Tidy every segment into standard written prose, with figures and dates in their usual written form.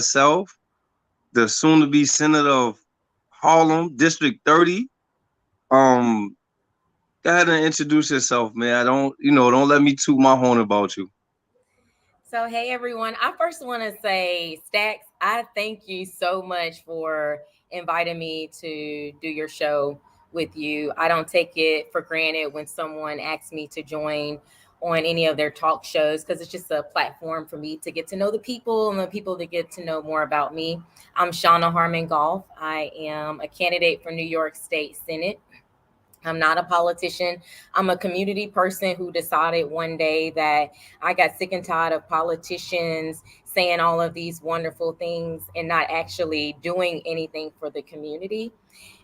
herself, the soon-to-be senator of Harlem, District 30. Um, Go ahead and introduce yourself, man. I don't let me toot my horn about you. So, hey everyone, I first want to say, Stacks, I thank you so much for inviting me to do your show with you. I don't take it for granted when someone asks me to join on any of their talk shows because it's just a platform for me to get to know the people and the people to get to know more about me. I'm Shana Harmongoff. I am a candidate for New York State Senate. I'm not a politician. I'm a community person who decided one day that I got sick and tired of politicians saying all of these wonderful things and not actually doing anything for the community.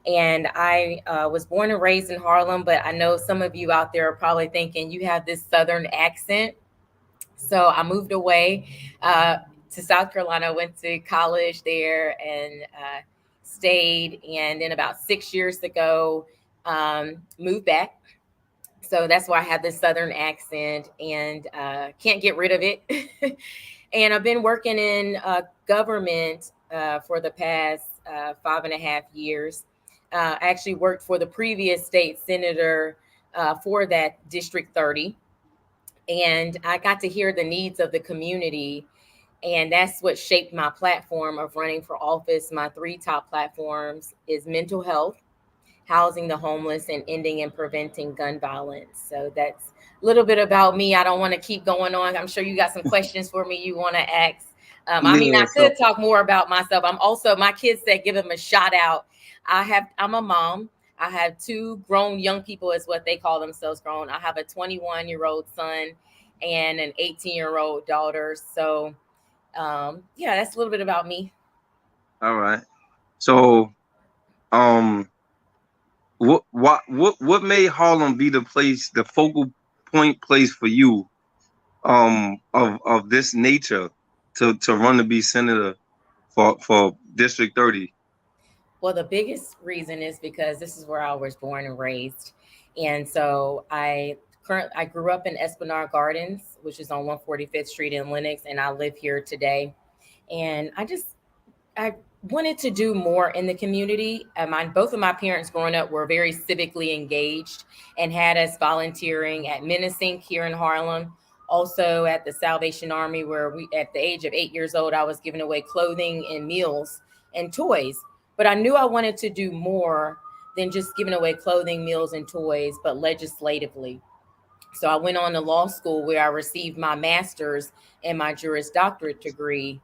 And I was born and raised in Harlem, but I know some of you out there are probably thinking you have this Southern accent. So I moved away to South Carolina, went to college there and stayed. And then about 6 years ago, moved back. So that's why I have this Southern accent and can't get rid of it. And I've been working in government for the past 5.5 years. I actually worked for the previous state senator for that District 30. And I got to hear the needs of the community. And that's what shaped my platform of running for office. My three top platforms is mental health, housing the homeless, and ending and preventing gun violence. So that's a little bit about me. I don't want to keep going on. I'm sure you got some questions for me you want to ask. I Yeah, could so talk more about myself. I'm also, my kids said, give them a shout out. I'm a mom. I have two grown young people, is what they call themselves grown. I have a 21-year-old son and an 18-year-old daughter. So, yeah, that's a little bit about me. all right. So, um, what made Harlem be the place, the focal point place for you, of this nature to run to be senator for District 30? Well, the biggest reason is because this is where I was born and raised. And so I grew up in Esplanade Gardens, which is on 145th Street in Lenox, and I live here today. And I wanted to do more in the community. Both of my parents growing up were very civically engaged and had us volunteering at Menacing here in Harlem, also at the Salvation Army, where at the age of 8 years old, I was giving away clothing and meals and toys. But I knew I wanted to do more than just giving away clothing, meals, and toys, but legislatively. So I went on to law school where I received my master's and my Juris Doctorate degree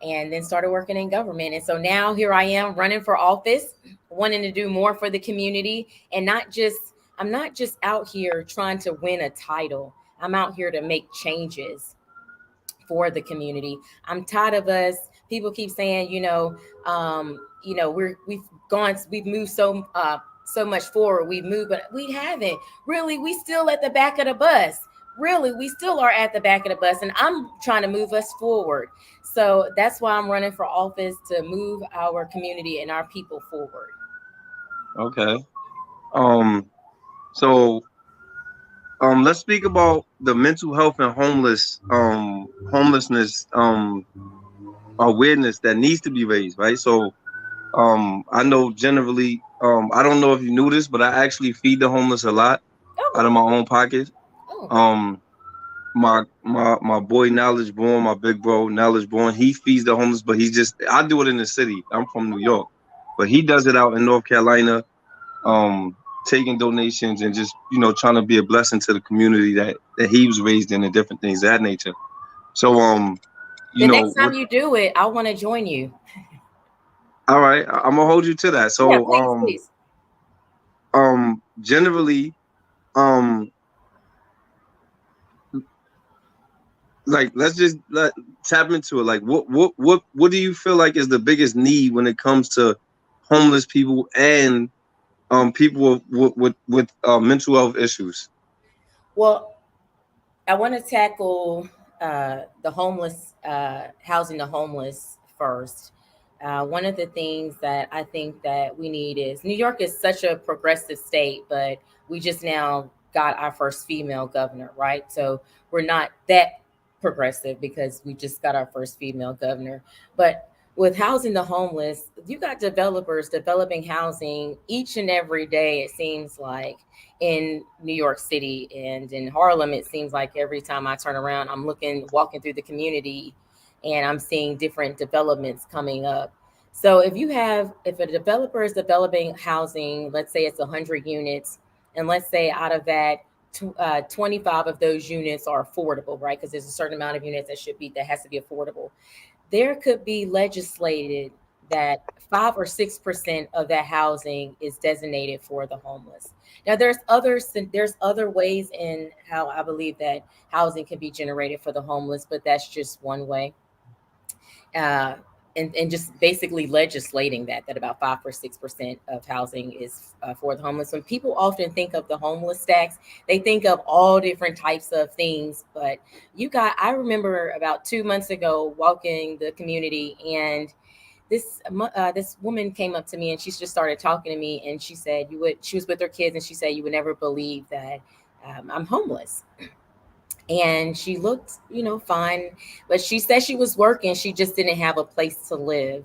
and then started working in government. And so now here I am running for office, wanting to do more for the community and I'm not just out here trying to win a title. I'm out here to make changes for the community. I'm tired of us. People keep saying, we've moved so much forward. We've moved, but we haven't really. We still at the back of the bus. Really, we still are at the back of the bus, and I'm trying to move us forward. So that's why I'm running for office to move our community and our people forward. Okay. Um, so let's speak about the mental health and homelessness awareness that needs to be raised, right? So I know generally, I don't know if you knew this, but I actually feed the homeless a lot out Oh, of my own pocket. oh, Um, my boy Knowledge Born, my big bro Knowledge Born, he feeds the homeless, but I do it in the city. I'm from New oh. York, but he does it out in North Carolina, um, taking donations and just trying to be a blessing to the community that he was raised in and different things of that nature. So The next time what? you do it, I want to join you. All right, I'm gonna hold you to that. Yeah, So please, please. generally, um like tap into it. Like what do you feel like is the biggest need when it comes to homeless people and people with mental health issues? Well, I want to tackle the homeless, housing the homeless first. One of the things that I think that we need is New York is such a progressive state, but we just now got our first female governor, right? So we're not that progressive because we just got our first female governor. But with housing the homeless, you got developers developing housing each and every day, it seems like, in New York City and in Harlem. It seems like every time I turn around, I'm walking through the community, and I'm seeing different developments coming up. So if a developer is developing housing, let's say it's 100 units, and let's say out of that, 25 of those units are affordable, right? Because there's a certain amount of units that has to be affordable. There could be legislated that 5 or 6% of that housing is designated for the homeless. Now, there's other ways in how I believe that housing can be generated for the homeless, but that's just one way. Uh, and just basically legislating that about 5 or 6% of housing is for the homeless. When people often think of the homeless stacks, they think of all different types of things. But I remember about 2 months ago walking the community, and this woman came up to me and she just started talking to me, and she said she was with her kids, and she said, "You would never believe that I'm homeless." And she looked, fine, but she said she was working. She just didn't have a place to live,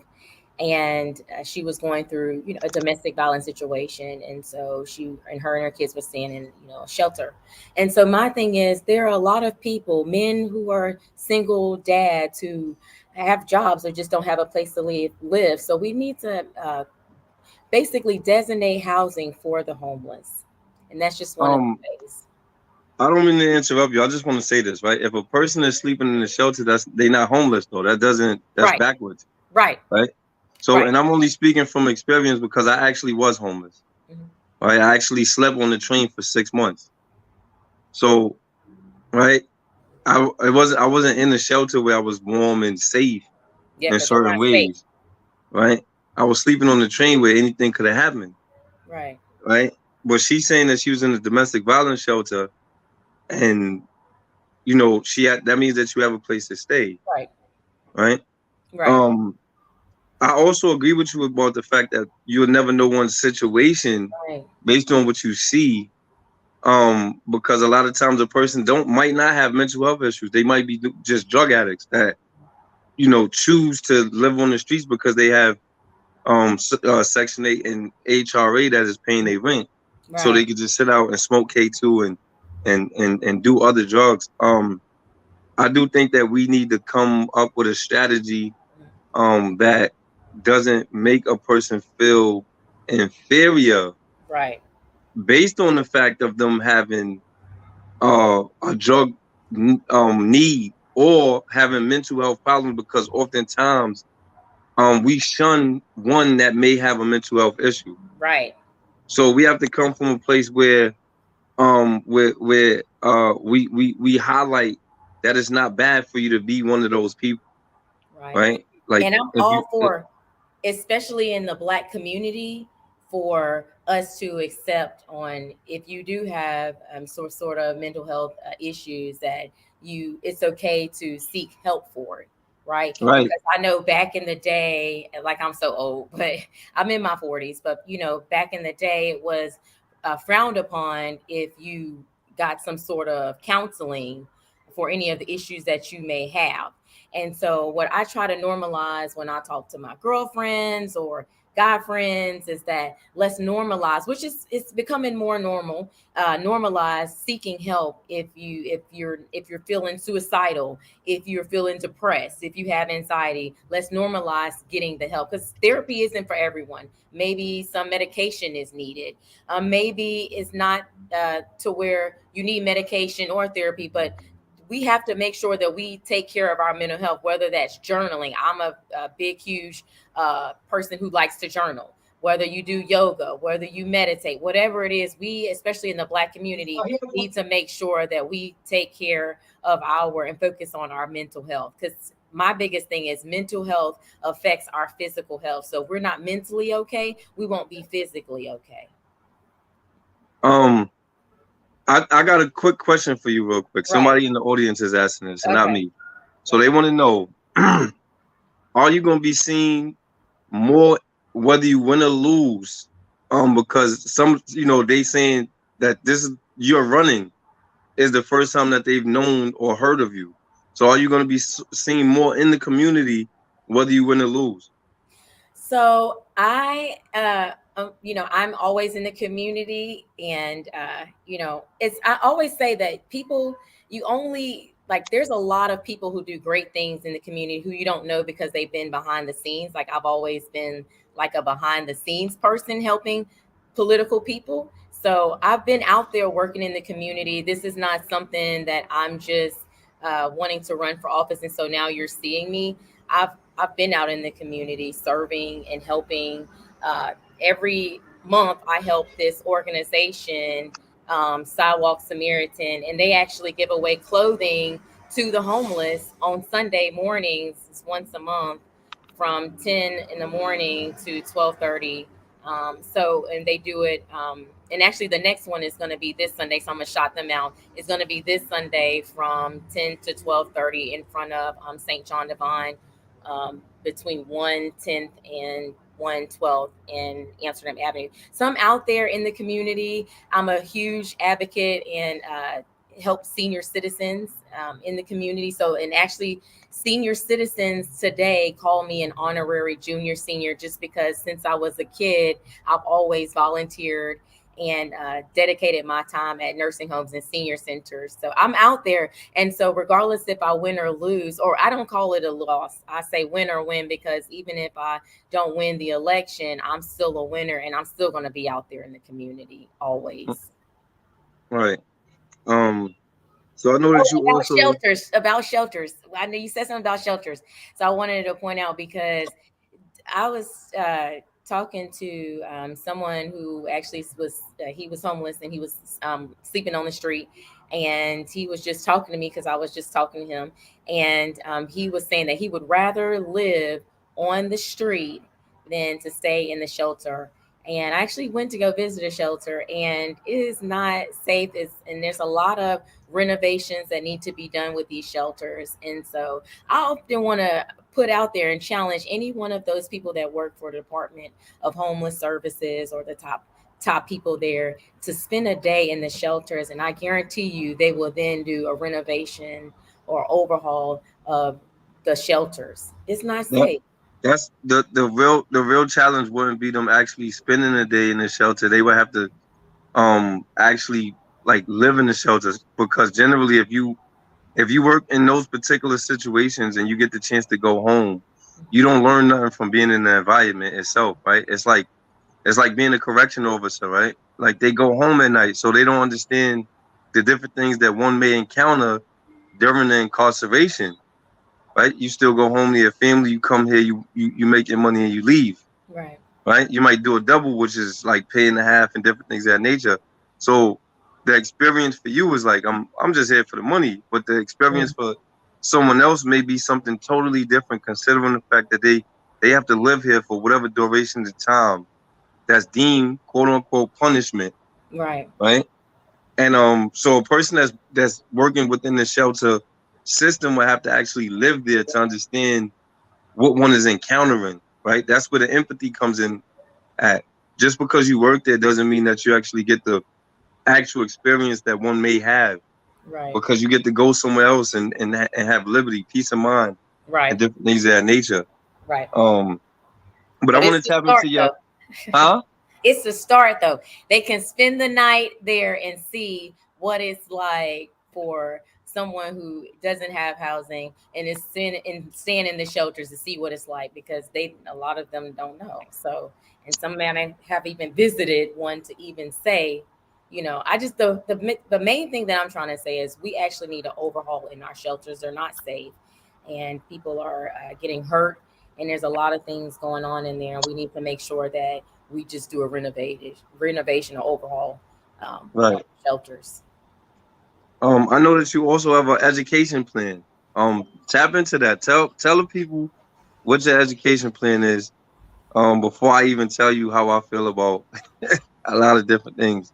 and she was going through, a domestic violence situation, and so her and her kids were staying in, a shelter. And so my thing is, there are a lot of people, men who are single dads who have jobs or just don't have a place to live. So we need to basically designate housing for the homeless, and that's just one of the ways. I don't mean to interrupt you. I just want to say this, right? If a person is sleeping in a shelter, they're not homeless though. That's Right. backwards. Right. So, Right. and I'm only speaking from experience because I actually was homeless. Mhm. Right. I actually slept on the train for 6 months. So, right. I wasn't in a shelter where I was warm and safe Yeah, in because they're certain not safe. ways. Right. I was sleeping on the train where anything could have happened. Right. Right. But she's saying that she was in a domestic violence shelter, and that means that you have a place to stay. Right. Right. Right. I also agree with you about the fact that you'll never know one's situation Right. based on what you see. Because a lot of times a person might not have mental health issues. They might be just drug addicts that, choose to live on the streets because they have Section 8 and HRA that is paying their rent. So they Right. could just sit out and smoke K2 and do other drugs. I do think that we need to come up with a strategy that doesn't make a person feel inferior Right. based on the fact of them having a drug need or having mental health problems, because oftentimes we shun one that may have a mental health issue. Right. So we have to come from a place where we highlight that it's not bad for you to be one of those people, Right. right? Like And I'm if you all for, especially in the Black community, for us to accept on if you do have sort of mental health issues, that it's okay to seek help for it, right? right, Because I know back in the day, like, I'm so old, but I'm in my 40s, but back in the day it was frowned upon if you got some sort of counseling for any of the issues that you may have. And so what I try to normalize when I talk to my girlfriends or guy friends is that let's normalize, which is it's becoming more normal, normalize seeking help if you're feeling suicidal, if you're feeling depressed, if you have anxiety. Let's normalize getting the help, because therapy isn't for everyone. Maybe some medication is needed. Maybe it's not to where you need medication or therapy, but we have to make sure that we take care of our mental health, whether that's journaling. I'm a big, huge person who likes to journal. Whether you do yoga, whether you meditate, whatever it is, we, especially in the Black community, need to make sure that we take care of and focus on our mental health. Because my biggest thing is mental health affects our physical health. So if we're not mentally okay, we won't be physically okay. I got a quick question for you real quick. Somebody in the audience is asking this, and not me. So they want to know, are you going to be seeing more whether you win or lose? Because some, they saying that you're running is the first time that they've known or heard of you. So are you going to be seen more in the community, whether you win or lose? So I'm always in the community, and I always say that people, you only like, there's a lot of people who do great things in the community who you don't know because they've been behind the scenes. Like, I've always been like a behind the scenes person helping political people. So I've been out there working in the community. This is not something that I'm just wanting to run for office, and so now you're seeing me. I've been out in the community serving and helping. Uh, every month, I help this organization, Sidewalk Samaritan, and they actually give away clothing to the homeless on Sunday mornings. It's once a month from 10 in the morning to 12:30. And they do it. And actually, the next one is going to be this Sunday. So I'm gonna shout them out. It's going to be this Sunday from 10 to 12:30 in front of St. John Divine, between 110th and 112th in Amsterdam Avenue. So I'm out there in the community. I'm a huge advocate and help senior citizens in the community. So, and actually, senior citizens today call me an honorary junior senior, just because since I was a kid, I've always volunteered and dedicated my time at nursing homes and senior centers. So I'm out there. And so regardless if I win or lose, or I don't call it a loss, I say win or win, because even if I don't win the election, I'm still a winner, and I'm still going to be out there in the community always. Right. So I know that you About also. shelters, about shelters. I know you said something about shelters. So I wanted to point out, because I was talking to someone who actually was he was homeless, and he was sleeping on the street, and he was just talking to me because I was just talking to him, and he was saying that he would rather live on the street than to stay in the shelter. And I actually went to go visit a shelter, and it is not safe. And there's a lot of renovations that need to be done with these shelters. And so I often want to put out there and challenge any one of those people that work for the Department of Homeless Services, or the top people there, to spend a day in the shelters, and I guarantee you they will then do a renovation or overhaul of the shelters. It's not That, safe. that's the real challenge wouldn't be them actually spending a day in the shelter. They would have to actually like live in the shelters, because generally if you work in those particular situations and you get the chance to go home, you don't learn nothing from being in the environment itself, right? It's like being a correction officer, right? Like, they go home at night, so they don't understand the different things that one may encounter during the incarceration, right? You still go home to your family, you come here, you make your money and you leave, Right. right? You might do a double, which is like pay and a half and different things of that nature. So the experience for you is like, I'm just here for the money, but the experience Mm. for someone else may be something totally different, considering the fact that they have to live here for whatever duration of time that's deemed quote unquote punishment, Right. right? And so a person that's working within the shelter system will have to actually live there to understand what one is encountering, right? That's where the empathy comes in at. Just because you work there doesn't mean that you actually get the actual experience that one may have, Right. because you get to go somewhere else and have liberty, peace of mind, and Right. different things of that nature. Right. Um, but I But want it's to the tap start into your, though. huh? It's the start though. They can spend the night there and see what it's like for someone who doesn't have housing and is staying in the shelters, to see what it's like, because a lot of them don't know. So, and some men have even visited one to even say, I just the main thing that I'm trying to say is we actually need an overhaul in our shelters. They're not safe, and people are getting hurt, and there's a lot of things going on in there. And we need to make sure that we just do a renovation or overhaul of Right. shelters. I know that you also have an education plan. Tap into that. Tell the people what your education plan is. Before I even tell you how I feel about a lot of different things.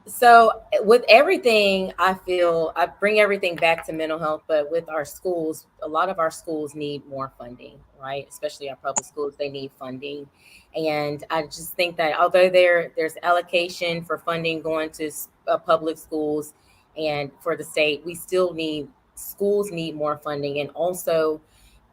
So with everything, I feel I bring everything back to mental health, but with our schools, a lot of our schools need more funding, right? Especially our public schools, they need funding. And I just think that although there's allocation for funding going to public schools and for the state, we still need schools need more funding. And also,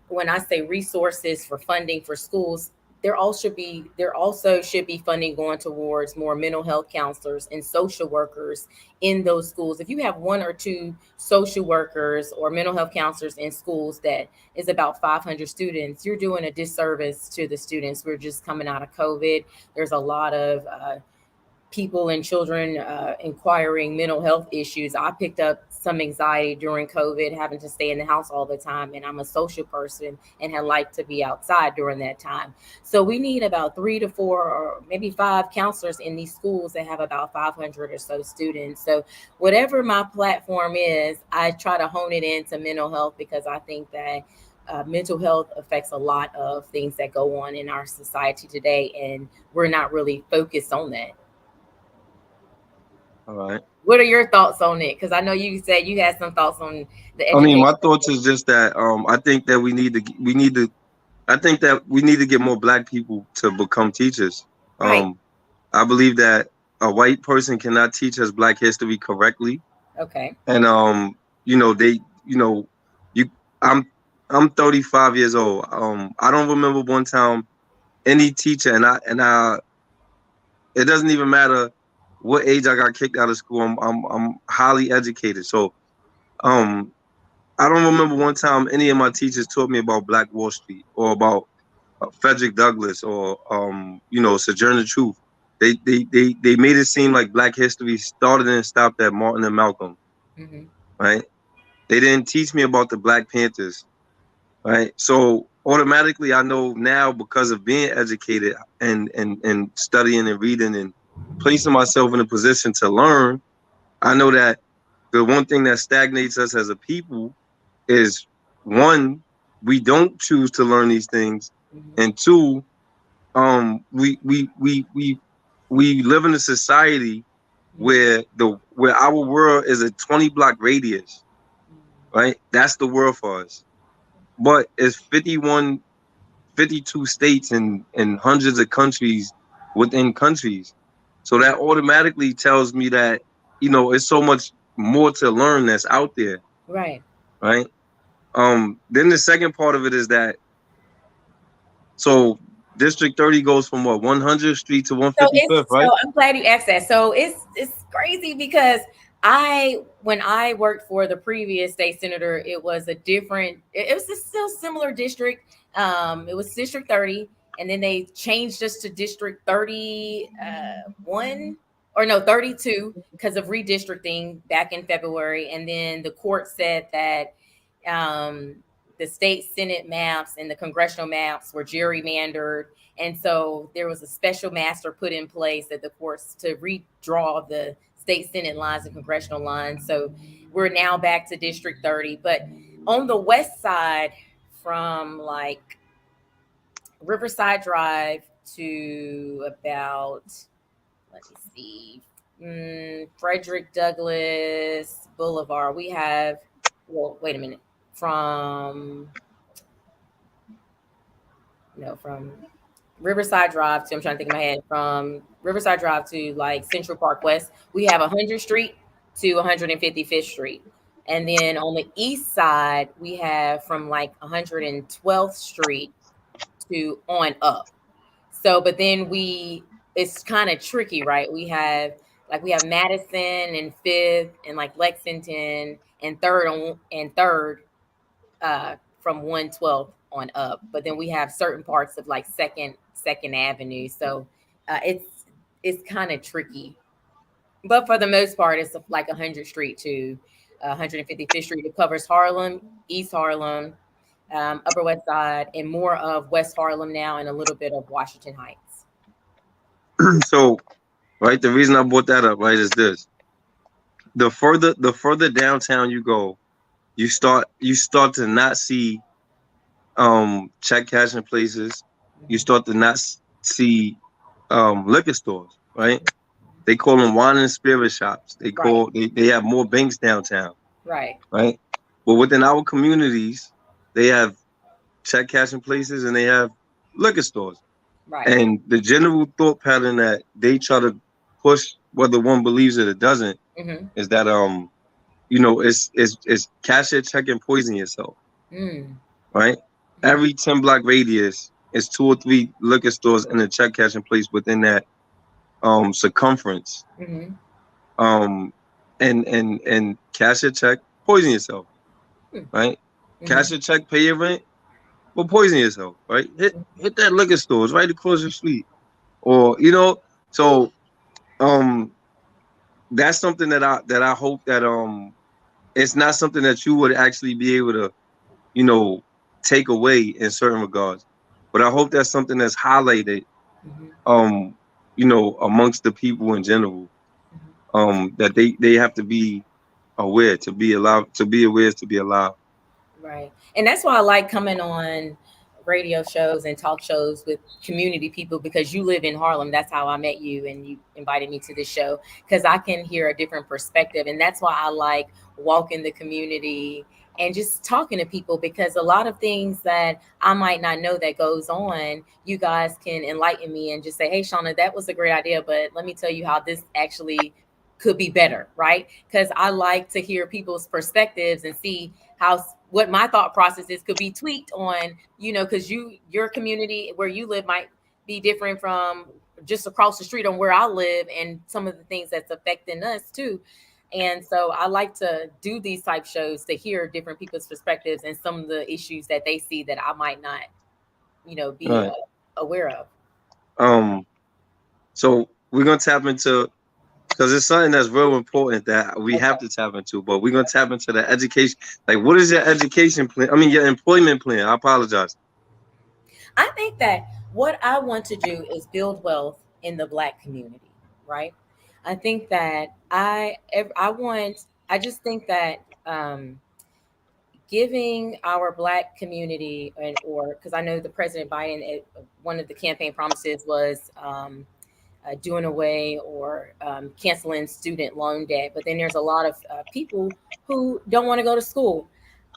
when I say resources for funding for schools, there also should be funding going towards more mental health counselors and social workers in those schools. If you have one or two social workers or mental health counselors in schools that is about 500 students, you're doing a disservice to the students. We're just coming out of COVID. There's a lot of people and children inquiring mental health issues. I picked up some anxiety during COVID, having to stay in the house all the time. And I'm a social person and had liked to be outside during that time. So we need about 3 to 4 or maybe 5 counselors in these schools that have about 500 or so students. So whatever my platform is, I try to hone it into mental health, because I think that mental health affects a lot of things that go on in our society today. And we're not really focused on that. All right. What are your thoughts on it? Because I know you said you had some thoughts on the I mean, education. my thoughts is just that I think that I think that we need to get more Black people to become teachers. Right. I believe that a white person cannot teach us Black history correctly. Okay. And you I'm 35 years old. I don't remember one time any teacher, and I it doesn't even matter what age I got kicked out of school. I'm highly educated. So I don't remember one time any of my teachers taught me about Black Wall Street or about Frederick Douglass or Sojourner Truth. They made it seem like Black history started and stopped at Martin and Malcolm, Mm-hmm. right? They didn't teach me about the Black Panthers, right? So automatically I know now, because of being educated and studying and reading and placing myself in a position to learn, I know that the one thing that stagnates us as a people is, one, we don't choose to learn these things, Mm-hmm. and two, we live in a society where our world is a 20-block radius, right? That's the world for us. But it's 51, 52 states and hundreds of countries within countries. So that automatically tells me that, it's so much more to learn that's out there, Right. right? Then the second part of it is that, so District 30 goes from what, 100th Street to 155th, right? So I'm glad you asked that. So it's crazy, because when I worked for the previous state senator, it was a different, it was a still similar district. It was District 30, and then they changed us to District 31 or no 32 because of redistricting back in February. And then the court said that um, the state Senate maps and the congressional maps were gerrymandered. And so there was a special master put in place at the courts to redraw the state Senate lines and congressional lines. So we're now back to District 30. But on the west side, from like Riverside Drive to about, let me see, Frederick Douglass Boulevard, we have, well, wait a minute, from Riverside Drive to, I'm trying to think in my head, from Riverside Drive to like Central Park West, we have 100th Street to 155th Street. And then on the east side, we have from like 112th Street to on up. So, but then it's kind of tricky, right? We have Madison and Fifth and like Lexington and third from 112th on up. But then we have certain parts of like Second Avenue. So it's kind of tricky. But for the most part, it's like 100th Street to 155th Street. It covers Harlem, East Harlem, Upper West Side, and more of West Harlem now, and a little bit of Washington Heights. So, right, the reason I brought that up, right, is this: the further downtown you go, you start to not see check cashing places. You start to not see liquor stores, right? They call them wine and spirit shops. They have more banks downtown. Right. Right. But within our communities, they have check cashing places and they have liquor stores. Right. And the general thought pattern that they try to push, whether one believes it or doesn't, is that it's cash your check and poison yourself, Mm. right? Every 10-block radius is 2 or 3 liquor stores and a check cashing place within that circumference. Mm-hmm. And cash your check, poison yourself, right? Mm-hmm. Cash your check, pay your rent, but poison yourself, right? Hit that liquor store, it's right across the street, or so that's something that I hope that it's not something that you would actually be able to take away in certain regards, but I hope that's something that's highlighted amongst the people in general, that they have to be aware to be allowed to be aware is to be allowed. Right. And that's why I like coming on radio shows and talk shows with community people, because you live in Harlem. That's how I met you, and you invited me to this show because I can hear a different perspective. And that's why I like walking the community and just talking to people, because a lot of things that I might not know that goes on, you guys can enlighten me and just say, hey, Shana, that was a great idea, but let me tell you how this actually could be better, right? Because I like to hear people's perspectives and see how what my thought processes could be tweaked on, because your community where you live might be different from just across the street on where I live, and some of the things that's affecting us too. And so I like to do these type shows to hear different people's perspectives and some of the issues that they see that I might not, be Right. aware of. So we're gonna tap into, because it's something that's real important that we have to tap into, but we're gonna tap into the education. Like, what is your education plan? I mean, your employment plan. I apologize. I think that what I want to do is build wealth in the Black community, right? I think that I just think that giving our Black community, or because I know the President Biden, one of the campaign promises was doing away or canceling student loan debt. But then there's a lot of people who don't want to go to school.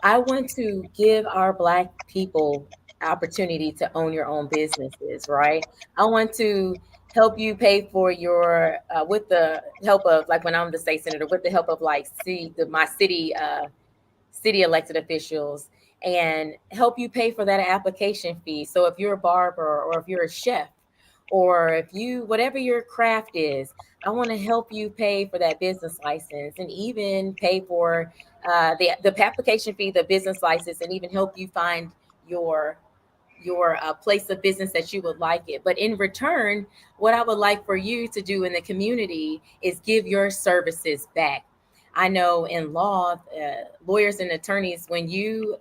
I want to give our Black people opportunity to own your own businesses, right? I want to help you pay for your with the help of, like, when I'm the state senator, with the help of like my city elected officials, and help you pay for that application fee. So if you're a barber, or if you're a chef, or if you, whatever your craft is, I want to help you pay for that business license, and even pay for the application fee, the business license, and even help you find your place of business that you would like it. But in return, what I would like for you to do in the community is give your services back. I know in law, lawyers and attorneys, when you're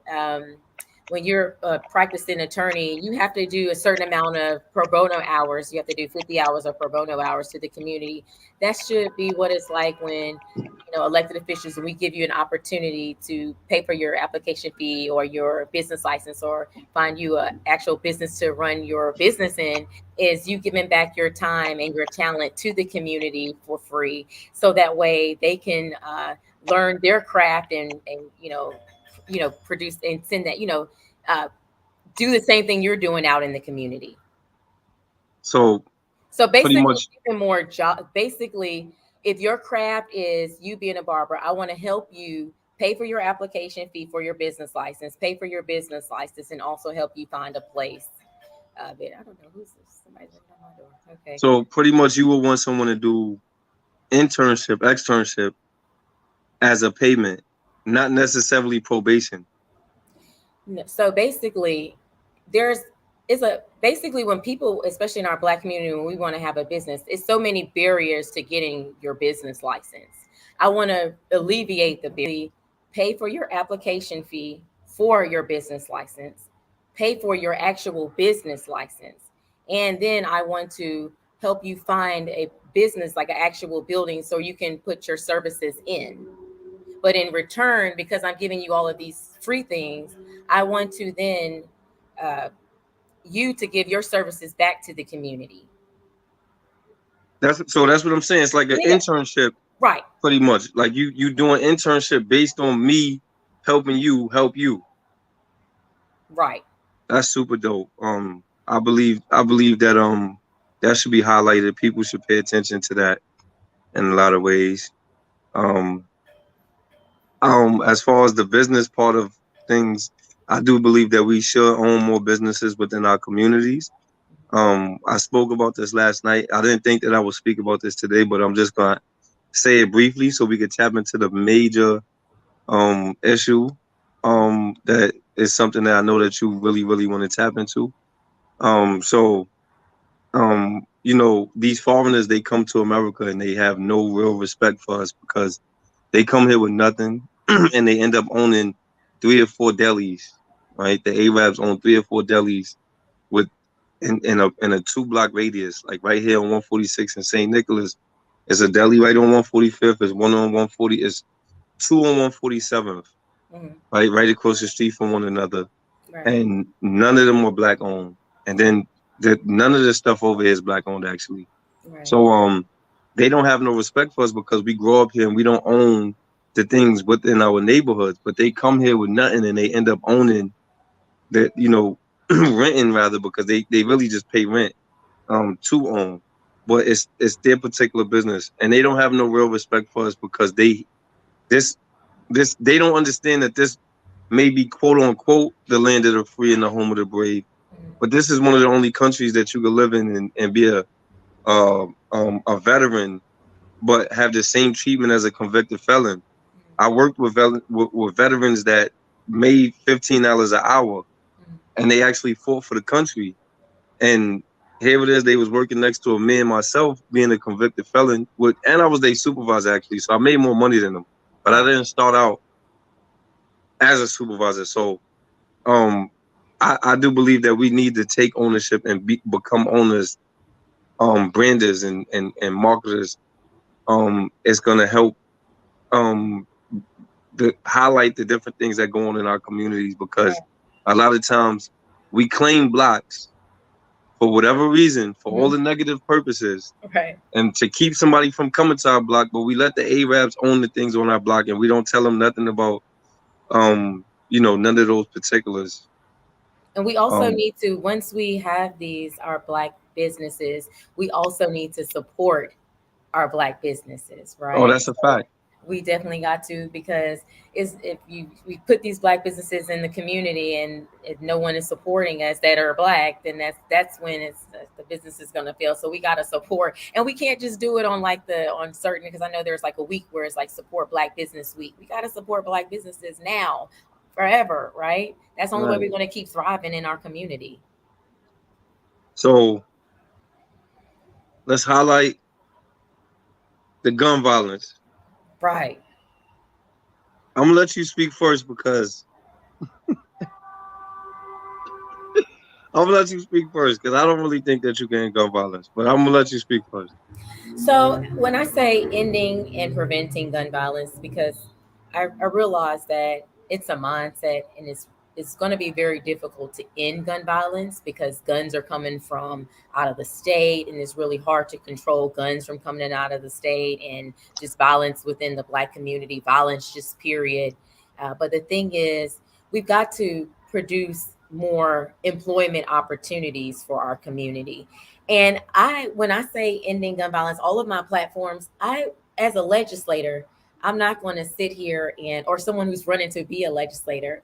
a practicing attorney, you have to do a certain amount of pro bono hours. You have to do 50 hours of pro bono hours to the community. That should be what it's like when, elected officials, and we give you an opportunity to pay for your application fee or your business license, or find you an actual business to run your business in, is you giving back your time and your talent to the community for free. So that way they can learn their craft and produce and send that, do the same thing you're doing out in the community. So pretty basically, much, even more job. Basically, if your craft is you being a barber, I want to help you pay for your application fee for your business license, pay for your business license, and also help you find a place. I don't know who's this. Somebody's knocking on my door. Okay. so pretty much, you would want someone to do externship as a payment, not necessarily probation. So basically, basically, when people, especially in our Black community, when we want to have a business, it's so many barriers to getting your business license. I want to alleviate pay for your application fee for your business license, pay for your actual business license, and then I want to help you find a business, like an actual building, so you can put your services in. But in return, because I'm giving you all of these free things, I want to then you to give your services back to the community. That's what I'm saying. It's like an internship, right? Pretty much, like you doing internship based on me helping you help you. Right. That's super dope. I believe that that should be highlighted. People should pay attention to that in a lot of ways. As far as the business part of things, I do believe that we should own more businesses within our communities. I spoke about this last night. I didn't think that I would speak about this today, but I'm just gonna say it briefly so we could tap into the major issue that is something that I know that you really, really want to tap into. So these foreigners, they come to America and they have no real respect for us because they come here with nothing and they end up owning 3 or 4 delis, right? The Arabs own 3 or 4 delis with in a 2 block radius, like right here on 146 in St. Nicholas. It's a deli right on 145th. It's one on 140. It's two on 147th, Mhm. right across the street from one another. Right. And none of them were black owned. And then none of this stuff over here is black owned actually. Right. So they don't have no respect for us because we grow up here and we don't own the things within our neighborhoods. But they come here with nothing and they end up owning that, renting rather, because they really just pay rent to own. But it's their particular business. And they don't have no real respect for us because this they don't understand that this may be quote unquote the land of the free and the home of the brave. Mhm. But this is one of the only countries that you could live in and be a veteran, but have the same treatment as a convicted felon. I worked with veterans that made $15 an hour, Mhm. and they actually fought for the country. And here it is, they was working next to a man myself, being a convicted felon, and I was their supervisor actually, so I made more money than them. But I Right. didn't start out as a supervisor, so um, I do believe that we need to take ownership and become owners, branders and marketers. It's gonna help um highlight the different things that go on in our communities because Right. a lot of times we claim blocks for whatever reason, for all Mhm. the negative purposes, Right. and to keep somebody from coming to our block, but we let the Arabs own the things on our block and we don't tell them nothing about none of those particulars. And we also Um need to, once we have these, our Black businesses, we also need to support our Black businesses, oh, right? that's a fact. We definitely got to, because is if you we put these Black businesses in the community and if no one is supporting us that are Black, then that's when it's the business is going to fail. So we got to support, and we can't just do it on like the on certain, because I know there's like a week where it's like support Black business week. We got to support Black businesses now, forever, right? That's the only way Right. we're going to keep thriving in our community. So let's highlight the gun violence. Right. I'm gonna let you speak first because I'm gonna let you speak first because I don't really think that you can end gun violence, but I'm gonna let you speak first. So when I say ending and preventing gun violence, because I realize that it's a mindset, and it's going to be very difficult to end gun violence because guns are coming from out of the state, and it's really hard to control guns from coming in out of the state, and just violence within the Black community, violence just period. But the thing is, we've got to produce more employment opportunities for our community. And when I say ending gun violence, all of my platforms, as a legislator, I'm not going to sit here and, or someone who's running to be a legislator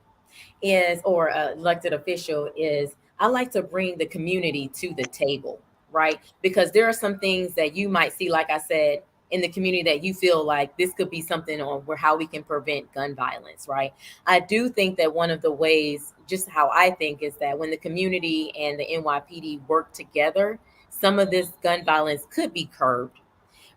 is, or an elected official is, I like to bring the community to the table, right? Because there are some things that you might see, like I said, in the community that you feel like this could be something on where how we can prevent gun violence, right? I do think that one of the ways, just how I think, is that when the community and the NYPD work together, some of this gun violence could be curbed.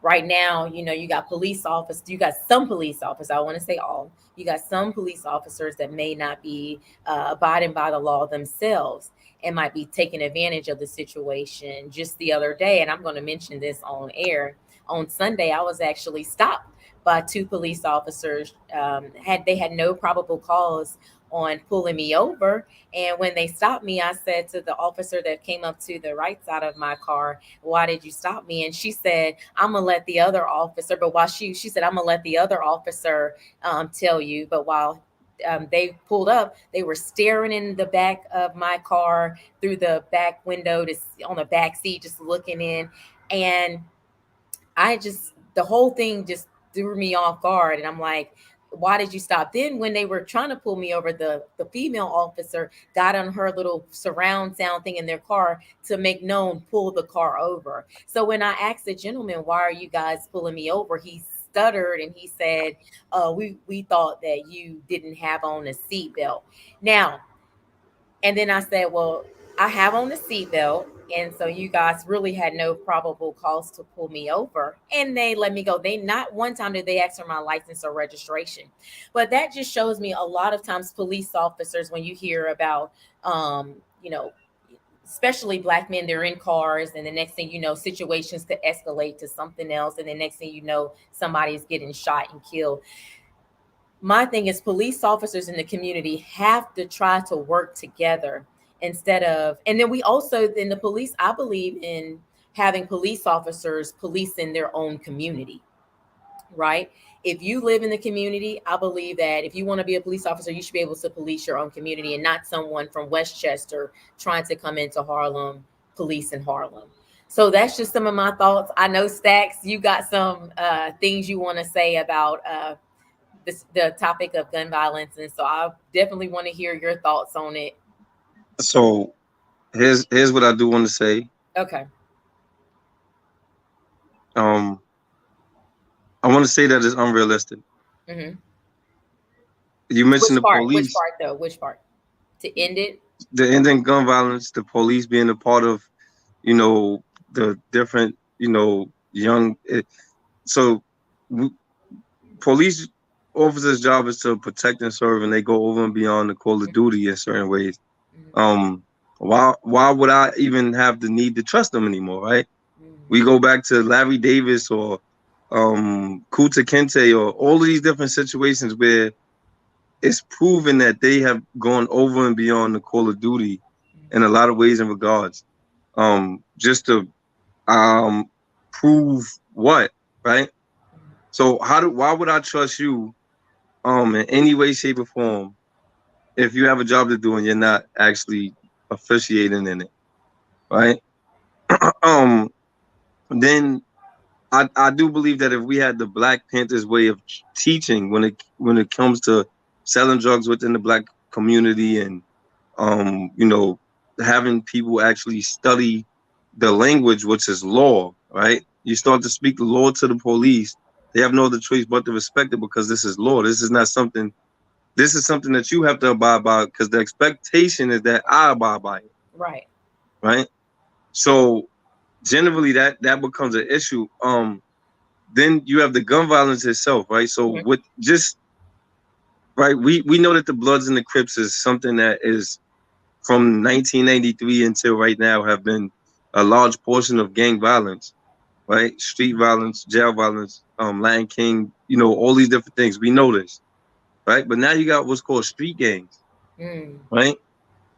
Right now, you got police officers, you got some police officers, I want to say all, you got some police officers that may not be abiding by the law themselves and might be taking advantage of the situation. Just the other day, and I'm going to mention this on air, on Sunday, I was actually stopped by two police officers. They had no probable cause on pulling me over, and when they stopped me, I said to the officer that came up to the right side of my car, "Why did you stop me?" And she said, "I'm gonna let the other officer." But while she said, "I'm gonna let the other officer tell you." But while they pulled up, they were staring in the back of my car through the back window, on the back seat, just looking in. And the whole thing just threw me off guard. And I'm like, why did you stop? Then when they were trying to pull me over, the female officer got on her little surround sound thing in their car to make known, pull the car over. So when I asked the gentleman, why are you guys pulling me over? He stuttered and he said, we thought that you didn't have on a seatbelt. Now, and then I said, well, I have on the seatbelt. And so you guys really had no probable cause to pull me over. And they let me go. They not one time did they ask for my license or registration. But that just shows me a lot of times police officers, when you hear about, you know, especially Black men, they're in cars, and the next thing you know, situations could escalate to something else. And the next thing you know, somebody is getting shot and killed. My thing is, police officers in the community have to try to work together instead of, and then we also, in the police, I believe in having police officers police in their own community, right? If you live in the community, I believe that if you want to be a police officer, you should be able to police your own community and not someone from Westchester trying to come into Harlem, police in Harlem. So that's just some of my thoughts. I know, Stacks, you got some things you want to say about the topic of gun violence, and so I definitely want to hear your thoughts on it. So here's what I do want to say. Okay. I want to say that it's unrealistic. Mm-hmm. You mentioned the police. Which part though? Which part? To end it? The ending gun violence, the police being a part of, you know, the different, you know, young. Police officers' job is to protect and serve, and they go over and beyond the call of duty in certain ways. Mm-hmm. Why would I even have the need to trust them anymore, right? Mm-hmm. We go back to Larry Davis or Kuta Kente or all of these different situations where it's proven that they have gone over and beyond the call of duty in a lot of ways and regards, just to prove what, right? So why would I trust you in any way, shape, or form if you have a job to do and you're not actually officiating in it, right? Then I do believe that if we had the Black Panthers way of teaching when it comes to selling drugs within the Black community and you know, having people actually study the language, which is law, right? You start to speak the law to the police. They have no other choice but to respect it because this is law. This is not something. This is something that you have to abide by because the expectation is that I abide by it. Right. Right. So generally that becomes an issue. Then you have the gun violence itself, right? So mm-hmm. with just right, we know that the Bloods and the Crips is something that is from 1993 until right now have been a large portion of gang violence, right? Street violence, jail violence, Latin King, you know, all these different things. We know this, right? But now you got what's called street gangs, right?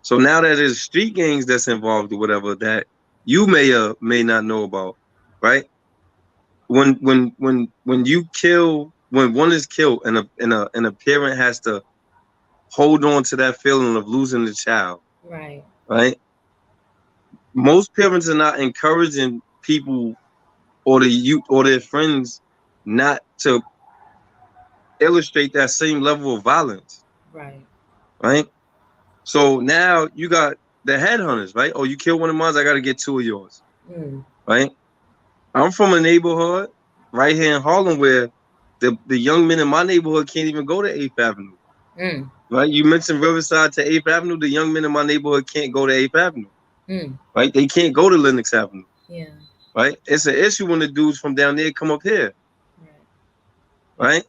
So now that there's street gangs that's involved or whatever that you may or may not know about, right? When you kill, when one is killed and a parent has to hold on to that feeling of losing the child, right? Right? Most parents are not encouraging people or the youth or their friends not to illustrate that same level of violence. Right. Right? So now you got the headhunters, right? Oh, you kill one of mine, I got to get two of yours. Right? I'm from a neighborhood right here in Harlem where the young men in my neighborhood can't even go to 8th Avenue. Right? You mentioned Riverside to 8th Avenue. The young men in my neighborhood can't go to 8th Avenue. Right? They can't go to Lenox Avenue. Yeah. Right? It's an issue when the dudes from down there come up here. Right?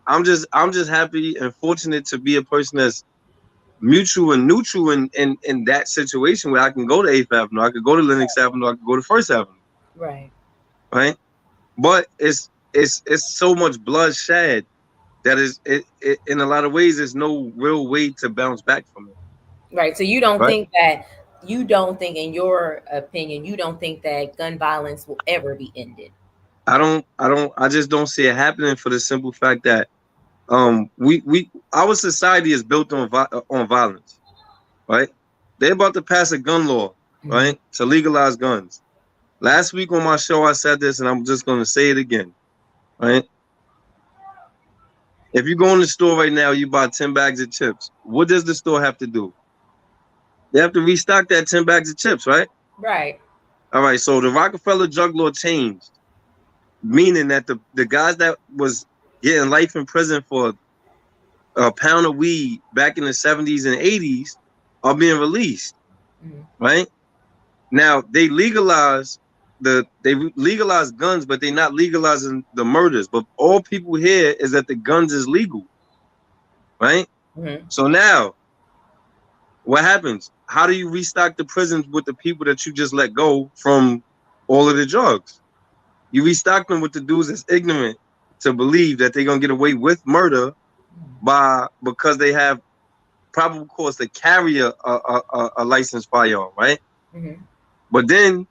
I'm just happy and fortunate to be a person that's mutual and neutral in that situation where I can go to 8th Avenue, I could go to Lenox Avenue, I could go to 1st Avenue. Right. Right? But it's so much blood shed that is it in a lot of ways there's no real way to bounce back from it. Right. So you don't think that, in your opinion, you don't think that gun violence will ever be ended? I just don't see it happening for the simple fact that our society is built on violence, right? They're about to pass a gun law, right, to legalize guns. Last week on my show I said this and I'm just going to say it again, right? If you go in the store right now, you buy 10 bags of chips. What does the store have to do? They have to restock that 10 bags of chips, right? Right. All right. So the Rockefeller drug law changed, meaning that the guys that was getting life in prison for a pound of weed back in the 70s and 80s are being released, right? Now they legalize guns, but they're not legalizing the murders. But all people hear is that the guns is legal, right? So now what happens? How do you restock the prisons with the people that you just let go from all of the drugs? You restock them with the dudes that's ignorant to believe that they're gonna get away with murder because they have probable cause to carry a licensed firearm, right? But then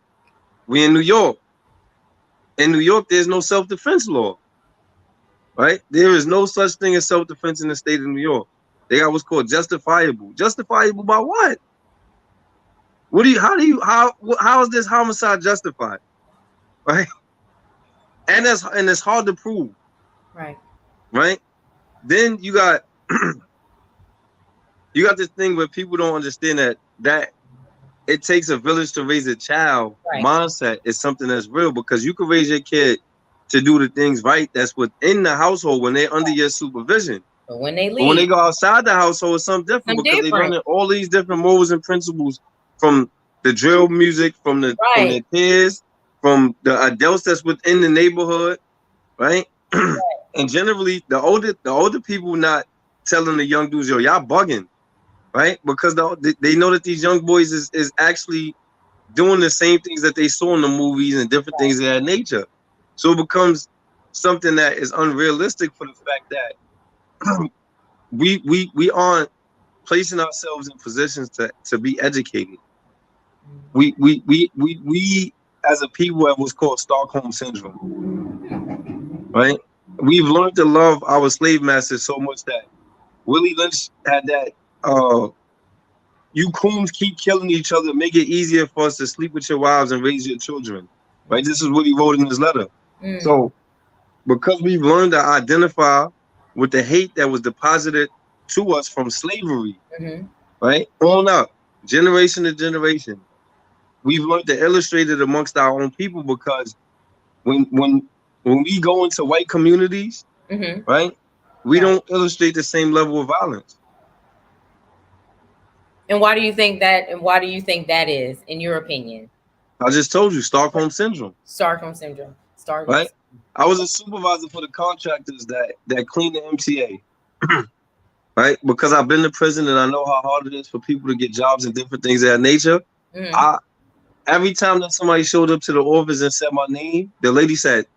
we in New York. In New York, there's no self-defense law, right? There is no such thing as self-defense in the state of New York. They got what's called justifiable. Justifiable by what? How is this homicide justified? Right? And it's hard to prove. Right. Right? Then you got this thing where people don't understand that it takes a village to raise a child. Right. Mindset is something that's real, because you can raise your kid to do the things right that's within the household when they're under your supervision. But when they leave, but when they go outside the household, it's something different, because they're learning all these different morals and principles from the drill music, from their peers, from the adults that's within the neighborhood, right? And generally, the older people not telling the young dudes, yo, y'all bugging, right? Because they know that these young boys is actually doing the same things that they saw in the movies and different things of that nature. So it becomes something that is unrealistic for the fact that we aren't placing ourselves in positions to be educated. We as a people have what's called Stockholm Syndrome, right? We've learned to love our slave masters so much that Willie Lynch had that you coons keep killing each other, make it easier for us to sleep with your wives and raise your children, right? This is what he wrote in his letter. So because we've learned to identify with the hate that was deposited to us from slavery, right, on up, generation to generation, we've learned to illustrate it amongst our own people, because when we go into white communities, right, we don't illustrate the same level of violence. And why do you think that? And why do you think that is, in your opinion? I just told you, Stockholm Syndrome. Stockholm Syndrome. Right? I was a supervisor for the contractors that clean the MTA. Right? Because I've been to prison and I know how hard it is for people to get jobs and different things of that nature. Every time that somebody showed up to the office and said my name, the lady said,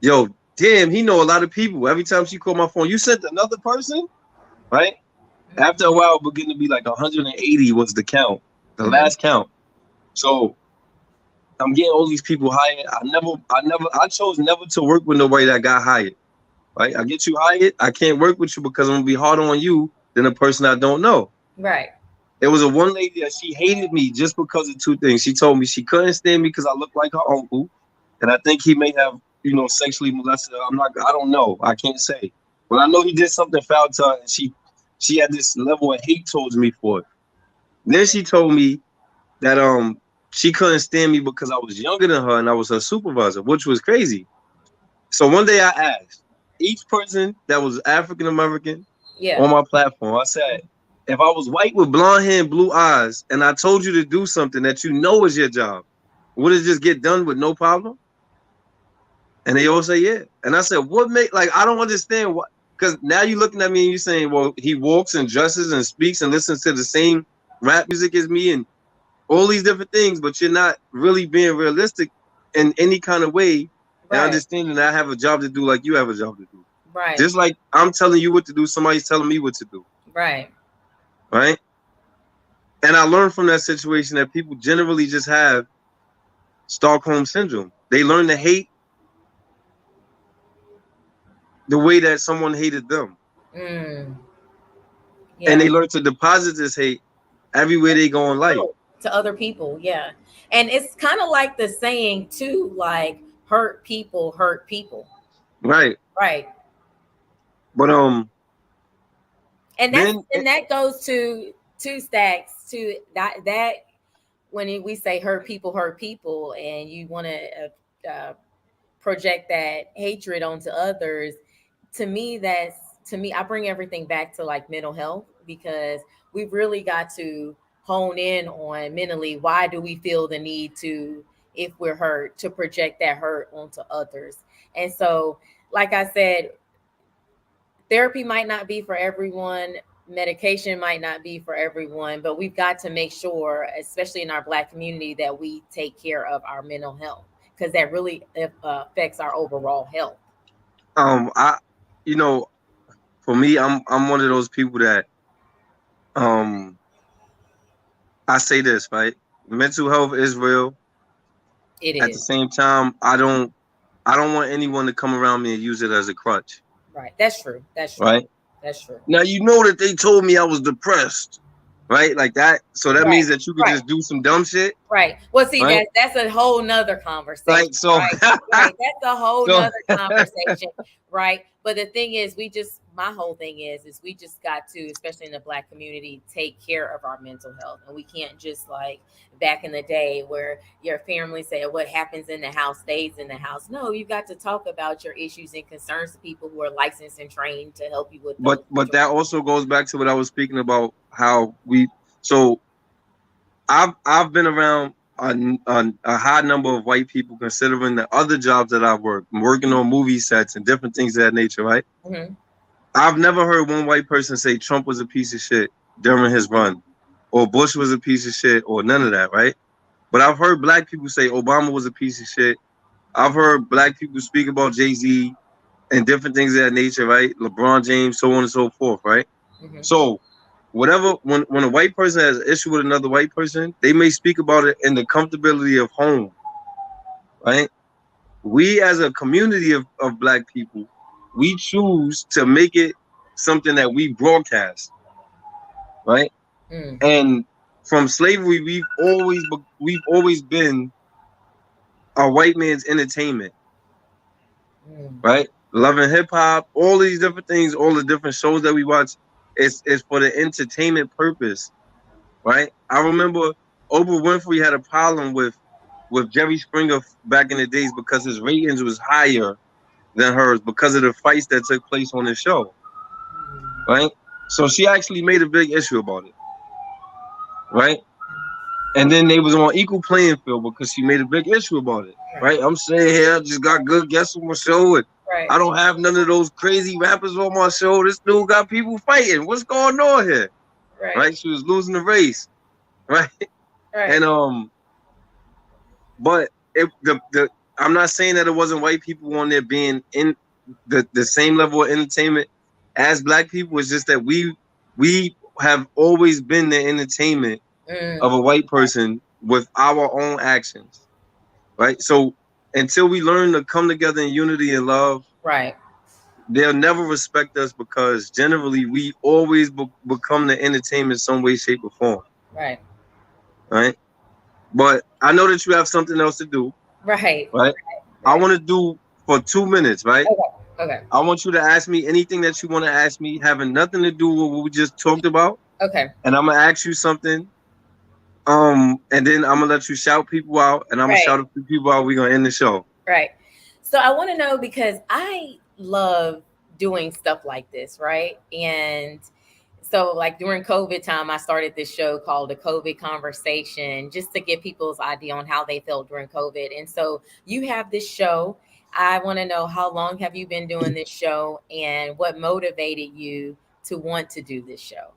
yo, damn, he know a lot of people. Every time she called my phone, you sent another person? Right? After a while, it began to be like 180 was the count, the last count. So I'm getting all these people hired. I chose never to work with nobody that got hired. Right? I get you hired, I can't work with you because I'm gonna be harder on you than a person I don't know. Right. There was one lady that she hated me just because of two things. She told me she couldn't stand me because I looked like her uncle, and I think he may have, sexually molested her. I don't know. I can't say. But I know he did something foul to her, and she had this level of hate towards me for it. Then she told me that she couldn't stand me because I was younger than her and I was her supervisor, which was crazy. So one day I asked each person that was African American on my platform, I said, if I was white with blonde hair and blue eyes and I told you to do something that you know is your job, would it just get done with no problem? And they all say, yeah. And I said, I don't understand what, because now you're looking at me and you're saying, well, he walks and dresses and speaks and listens to the same rap music as me and all these different things, but you're not really being realistic in any kind of way. And understanding that I have a job to do like you have a job to do. Right. Just like I'm telling you what to do, somebody's telling me what to do. Right. Right. And I learned from that situation that people generally just have Stockholm Syndrome. They learn to hate the way that someone hated them. Yeah. And they learn to deposit this hate everywhere they go in life. To other people, yeah. And it's kind of like the saying too, like hurt people hurt people. Right. Right. But and then that goes to Stacks to that when we say hurt people, and you want to project that hatred onto others. To me, I bring everything back to like mental health, because we've really got to hone in on mentally, why do we feel the need to, if we're hurt, to project that hurt onto others. And so, like I said, therapy might not be for everyone, medication might not be for everyone, but we've got to make sure, especially in our Black community, that we take care of our mental health, because that really affects our overall health. I, you know, for me, I'm one of those people that I say this, right? Mental health is real. It At the is. same time, I don't want anyone to come around me and use it as a crutch. Right. That's true. That's true. Right. That's true. Now you know that they told me I was depressed, right? Like that. So that Right. means that you could just do some dumb shit. Right. Well, see, right? that's a whole nother conversation. Right. So right. That's a whole So- nother conversation. Right. But the thing is, my whole thing is we just got to, especially in the Black community, take care of our mental health. And we can't just like back in the day where your family said what happens in the house stays in the house. No, you got to talk about your issues and concerns to people who are licensed and trained to help you with those. But that also goes back to what I was speaking about, how so I've been around a high number of white people, considering the other jobs that I've worked. I'm working on movie sets and different things of that nature, right? Mm-hmm. I've never heard one white person say Trump was a piece of shit during his run, or Bush was a piece of shit, or none of that, right? But I've heard Black people say Obama was a piece of shit. I've heard Black people speak about Jay-Z and different things of that nature, right? LeBron James, so on and so forth, right? Mm-hmm. So whatever, when a white person has an issue with another white person, they may speak about it in the comfortability of home, right? We as a community of Black people, we choose to make it something that we broadcast, right? Mm. And from slavery, we've always been a white man's entertainment, right? Love and hip hop, all these different things, all the different shows that we watch, is for the entertainment purpose, right? I remember Oprah Winfrey had a problem with Jerry Springer back in the days because his ratings was higher than hers because of the fights that took place on the show, right? So she actually made a big issue about it, right? And then they was on equal playing field because she made a big issue about it, right? I'm saying here, I just got good guests on my show, and I don't have none of those crazy rappers on my show. This dude got people fighting. What's going on here? Right? She was losing the race, right? And but I'm not saying that it wasn't white people on there being in the same level of entertainment as Black people. It's just that we have always been the entertainment of a white person with our own actions, right? So until we learn to come together in unity and love, right, they'll never respect us, because generally we always become the entertainment some way, shape, or form. Right. But I know that you have something else to do. Right. I want to do for 2 minutes, right? Okay. I want you to ask me anything that you want to ask me, having nothing to do with what we just talked about. Okay. And I'm gonna ask you something. And then I'm gonna let you shout people out, and I'm gonna shout a few people out. We're gonna end the show. Right. So I want to know, because I love doing stuff like this, right? And so like during COVID time, I started this show called The COVID Conversation, just to give people's idea on how they felt during COVID. And so you have this show. I want to know, how long have you been doing this show, and what motivated you to want to do this show?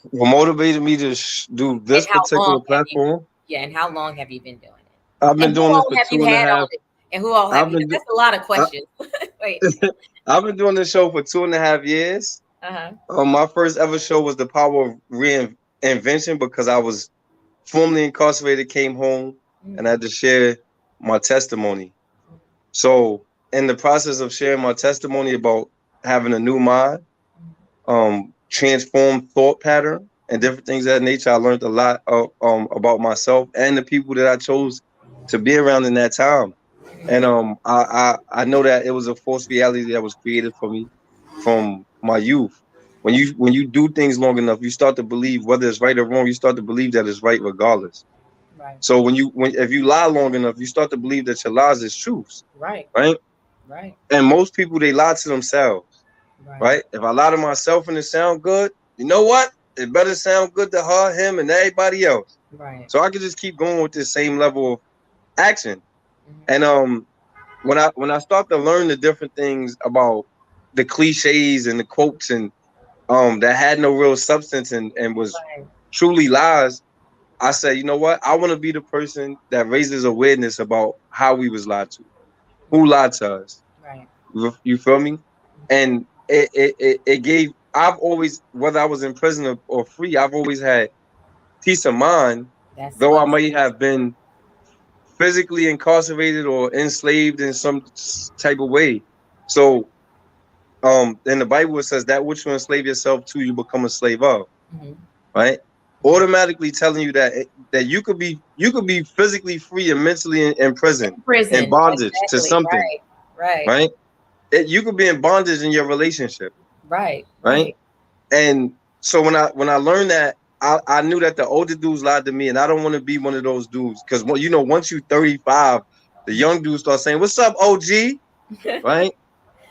What motivated me to do this particular platform? And how long have you been doing it? I've been doing this for 2.5. And who all have you? That's a lot of questions. Wait. I've been doing this show for 2.5 years. My first ever show was The Power of Reinvention, because I was formerly incarcerated, came home, and I had to share my testimony. So in the process of sharing my testimony about having a new mind, transformed thought pattern, and different things of that nature, I learned a lot about myself and the people that I chose to be around in that time. And I know that it was a false reality that was created for me. from my youth. When you do things long enough, you start to believe whether it's right or wrong. You start to believe that it's right regardless. Right. So if you lie long enough, you start to believe that your lies is truths, Right. right? Right. And most people, they lie to themselves, Right. right? If I lie to myself and it sound good, you know what? It better sound good to her, him, and everybody else. Right. So I could just keep going with this same level of action. Mm-hmm. And when I start to learn the different things about the cliches and the quotes and that had no real substance and was Right. truly lies, I said, you know what? I want to be the person that raises awareness about how we was lied to, who Right. lied to us. Right. You feel me? And it gave. I've always, whether I was in prison or free, I've always had peace of mind, That's though I well may said. have been physically incarcerated or enslaved in some type of way. So, in the Bible it says that which you enslave yourself to, you become a slave of. Mm-hmm. Right? Automatically telling you that you could be physically free and mentally in prison, In in prison. bondage to Exactly. something, Right. Right. right? You could be in bondage in your relationship, Right. right? Right. And so when I learned that, I knew that the older dudes lied to me, and I don't want to be one of those dudes because once you 35, the young dudes start saying, "What's up, OG?" Right?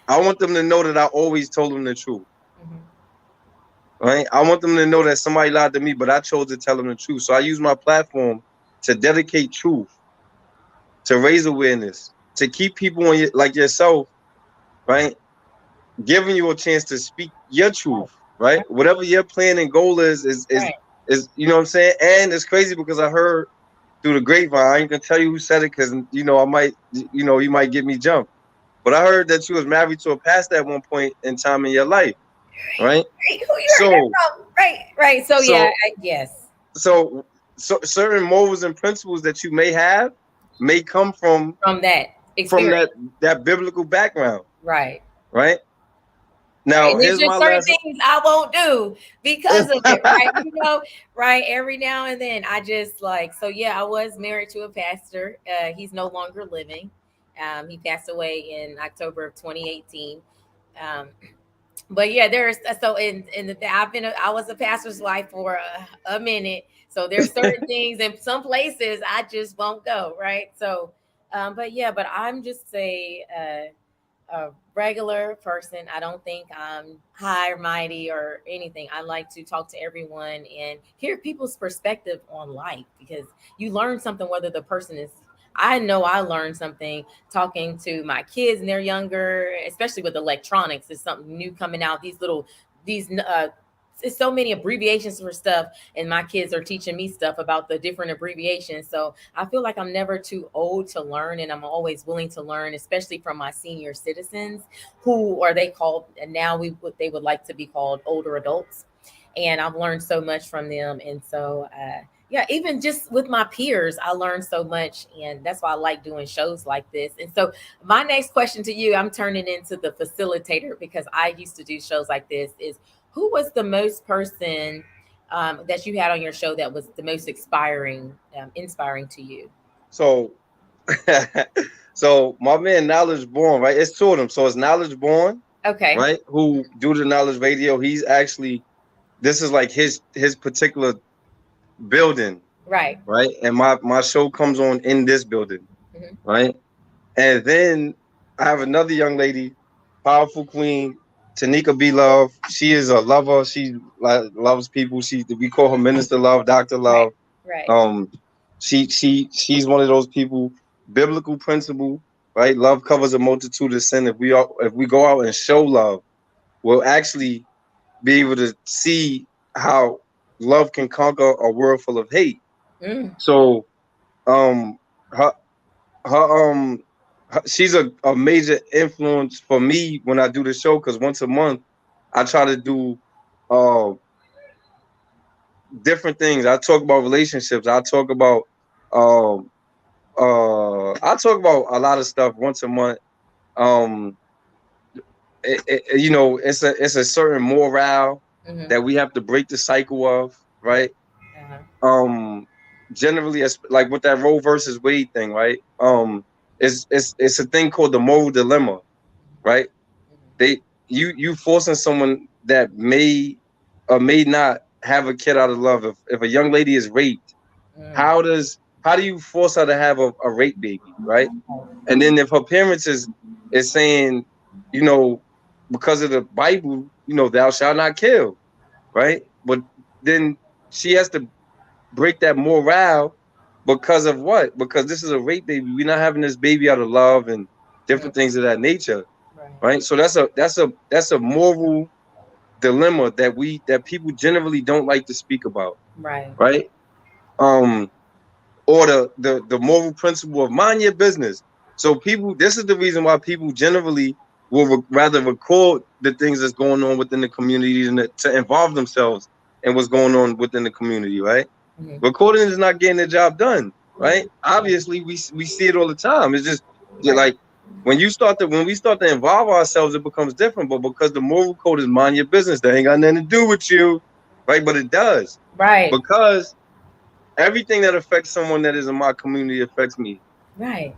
I want them to know that I always told them the truth. Mm-hmm. Right? I want them to know that somebody lied to me, but I chose to tell them the truth. So I use my platform to dedicate truth, to raise awareness, to keep people like yourself, right? Giving you a chance to speak your truth, right? Right. Whatever your plan and goal Right. is you know what I'm saying? And it's crazy because I heard through the grapevine, I ain't gonna tell you who said it because I might, you might get me jumped. But I heard that you was married to a pastor at one point in time in your life, right? Right. Who you heard that So from? Right. Right. So yeah. so Yes. so certain morals and principles that you may have may come From that from experience. that biblical background, Right. right? Right. Now And there's here's just my certain last. things I won't do because of it. Right. Right. Every now and then I just like, so yeah, I was married to a pastor. He's no longer living. He passed away in October of 2018. Um, but yeah, there's so I was a pastor's wife for a minute. So there's certain things in some places I just won't go. Right. So, but yeah, but I'm just a regular person. I don't think I'm high or mighty or anything. I like to talk to everyone and hear people's perspective on life because you learn something whether the person is. I know I learned something talking to my kids and they're younger, especially with electronics. There's something new coming out. These it's so many abbreviations for stuff, and my kids are teaching me stuff about the different abbreviations. So I feel like I'm never too old to learn, and I'm always willing to learn, especially from my senior citizens, who are they called? And now they would like to be called older adults, and I've learned so much from them. And so, yeah, even just with my peers, I learned so much, and that's why I like doing shows like this. And so, my next question to you, I'm turning into the facilitator because I used to do shows like this. Is who was the most person that you had on your show that was the most inspiring to you? So so my man Knowledge Born, right? It's two of them. So it's Knowledge Born, Okay. right? Who do the Knowledge Radio. He's actually, this is like his particular building, Right. right? And my show comes on in this building, Hmm. right? And then I have another young lady, powerful queen, Tanika B. Love. She is a lover. She loves people. We call her Minister Love, Doctor Right. Love. Right. Um, she's one of those people. Biblical principle, right? Love covers a multitude of sin. If we go out and show love, we'll actually be able to see how love can conquer a world full of hate. Mm. So, um, her her she's a major influence for me when I do the show because once a month I try to do uh different things. I talk about relationships. Um I talk about a lot of stuff once a month. Um it's a certain morale Hmm. that we have to break the cycle of, Yeah. right? Uh-huh. Um Generally, it's like with that Roe versus Wade thing, right? It's a thing called the moral dilemma, right? Hmm. They you forcing someone that may or may not have a kid out of love. If a young lady is raped, how do you force her to have a rape baby, right? And then if her parents is saying, you know, because of the Bible, you know, thou shalt not kill, right? But then she has to break that morale because of what? Because this is a rape baby. We're not having this baby out of love and different things of that nature, right? So that's a moral dilemma that people generally don't like to speak about, right? Um, or the moral principle of mind your business. So people, this is the reason why people generally will rather record the things that's going on within the community and to involve themselves in what's going on within the community, right? Recording is not getting the job done, right? Obviously, we see it all the time. It's just like when we start to involve ourselves, it becomes different. But because the moral code is mind your business, that ain't got nothing to do with you, right? But it does, because everything that affects someone that is in my community affects me. Right.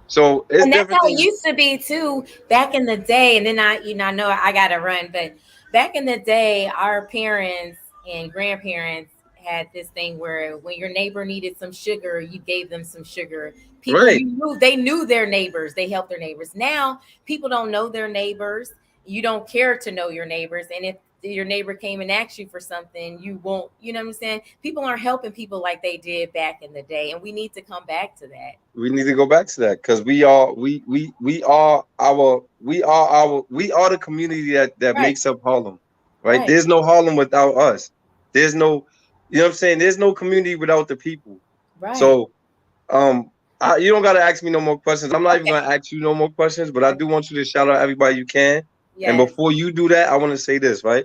So it's and that's different how it things. used to be too back in the day. And then I know I gotta run, but back in the day, our parents and grandparents had this thing where when your neighbor needed some sugar, you gave them some sugar. People Right. you knew, they knew their neighbors, they helped their neighbors. Now people don't know their neighbors. You don't care to know your neighbors, and if your neighbor came and asked you for something, you won't, you know what I'm saying? People aren't helping people like they did back in the day, and we need to come back to that. We need to go back to that because we are the community that makes up Harlem, right? There's no Harlem without us. There's no, you know what I'm saying? There's no community without the people. So you don't gotta ask me no more questions. I'm not even gonna ask you no more questions, but I do want you to shout out everybody you can. And before you do that, I want to say this, right?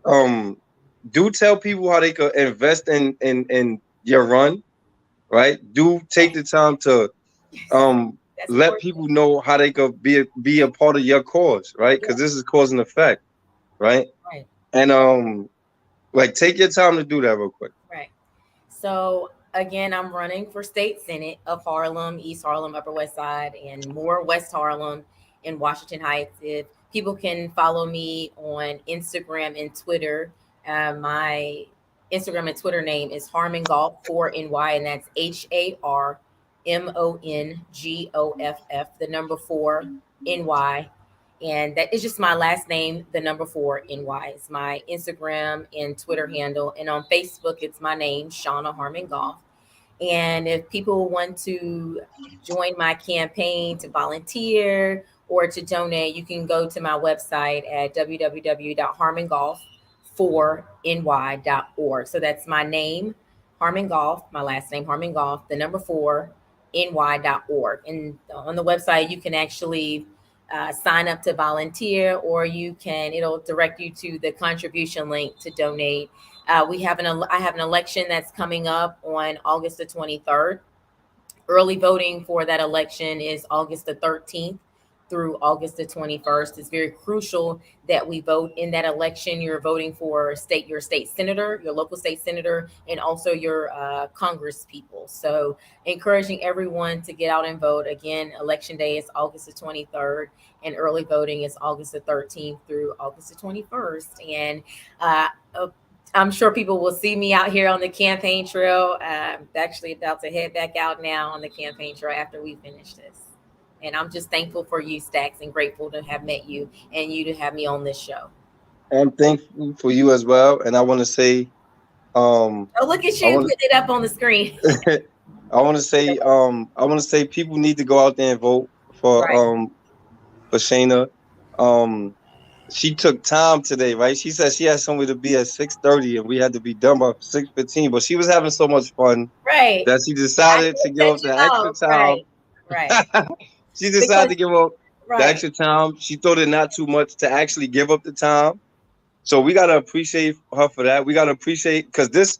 Do tell people how they could invest in your run, right? Do take the time to let people know how they could be a part of your cause, right? Because this is cause and effect, right? And like take your time to do that real quick. So again, I'm running for state senate of Harlem, East Harlem, Upper West Side, and more West Harlem in Washington Heights. If people can follow me on Instagram and Twitter, my Instagram and Twitter name is Harmongoff 4NY, and that's HARMONGOFF, the number 4NY. And that is just my last name, the number 4NY. It's my Instagram and Twitter handle. And on Facebook, it's my name, Shana Harmongoff. And if people want to join my campaign to volunteer or to donate, you can go to my website at www.harmongoff4ny.org. So that's my name, Harmongoff, my last name, Harmongoff, the number 4ny.org. And on the website, you can actually sign up to volunteer, or it'll direct you to the contribution link to donate. I have an election that's coming up on August the 23rd. Early voting for that election is August the 13th through August the 21st. It's very crucial that we vote in that election. You're voting for your state senator, your local state senator, and also your Congress people. So encouraging everyone to get out and vote. Again, election day is August the 23rd, and early voting is August the 13th through August the 21st. And I'm sure people will see me out here on the campaign trail. I'm actually about to head back out now on the campaign trail after we finish this. And I'm just thankful for you, Stacks, and grateful to have met you and you to have me on this show. I'm thankful for you as well. And I want to say, oh, look at you putting it up on the screen. I want to say people need to go out there and vote for Shana. She took time today, right? She said she had somewhere to be at 6:30 and we had to be done by 6:15, but she was having so much fun that she decided to give up the extra time. Right. She decided to give up the extra time. She thought it not too much to actually give up the time. So we gotta appreciate her for that. We gotta appreciate, because this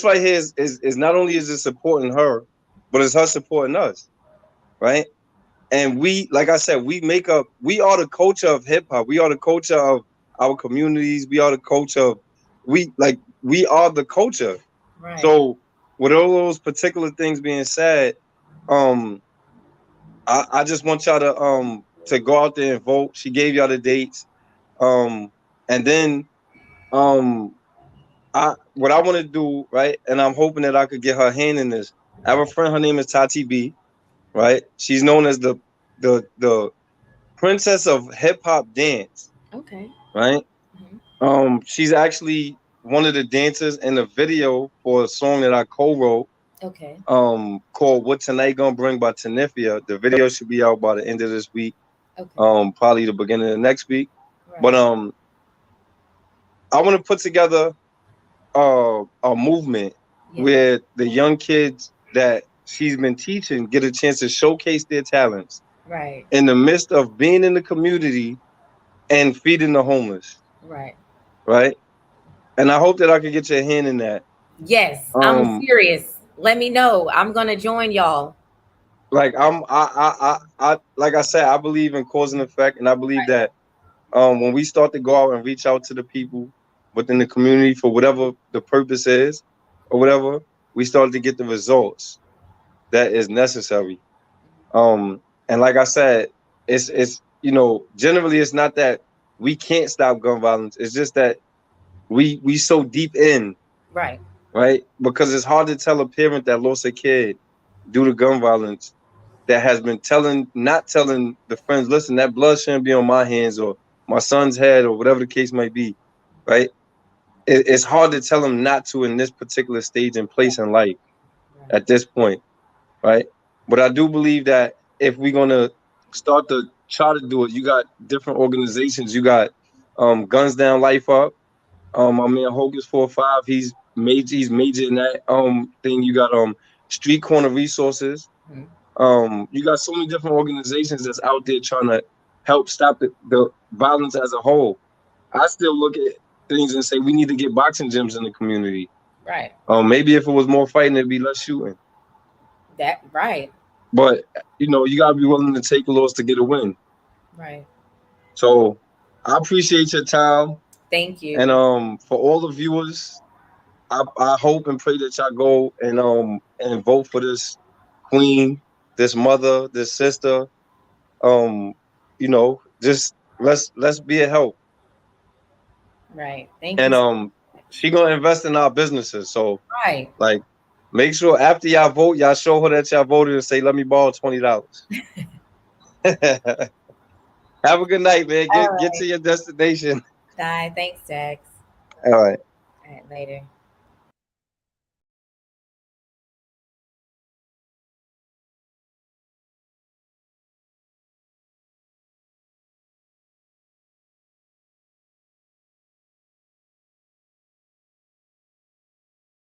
right here is not only is it supporting her, but it's her supporting us, right? And we, like I said, we are the culture of hip hop. We are the culture of our communities. We are the culture of we are the culture. Right. So with all those particular things being said, I just want y'all to to go out there and vote. She gave y'all the dates. And then what I want to do, right? And I'm hoping that I could get her hand in this. I have a friend, her name is Tati B, right? She's known as the princess of hip hop dance. Okay. Right? Mm-hmm. She's actually one of the dancers in the video for a song that I co-wrote. Okay. Called "What Tonight Gonna Bring" by Tanifia. The video should be out by the end of this week. Okay. Probably the beginning of next week. Right. But I want to put together a movement where the young kids that she's been teaching get a chance to showcase their talents. Right. In the midst of being in the community and feeding the homeless. Right. Right. And I hope that I can get your hand in that. Yes, I'm serious. Let me know. I'm gonna join y'all. Like I like I said, I believe in cause and effect, and I believe that when we start to go out and reach out to the people within the community for whatever the purpose is or whatever, we start to get the results that is necessary. And like I said, it's generally it's not that we can't stop gun violence. It's just that we so deep in. Right? Because it's hard to tell a parent that lost a kid due to gun violence that has been not telling the friends, listen, that blood shouldn't be on my hands or my son's head or whatever the case might be, right? It's hard to tell them not to in this particular stage and place in life at this point, right? But I do believe that if we're going to start to try to do it, you got different organizations. You got Guns Down Life Up. My man Hogan's 4-5. He's major in that thing. You got Street Corner Resources. You got so many different organizations that's out there trying to help stop the violence as a whole. I still look at things and say we need to get boxing gyms in the community. Right. Maybe if it was more fighting, it'd be less shooting. That right. But you gotta be willing to take a loss to get a win. Right. So I appreciate your time. Thank you. And for all the viewers, I hope and pray that y'all go and vote for this queen, this mother, this sister. Just let's be a help. Right. Thank you. And she gonna invest in our businesses. So right. Like, make sure after y'all vote, y'all show her that y'all voted and say, "Let me borrow $20." Have a good night, man. Get to your destination. Bye. Thanks, Jax. All right. All right. Later.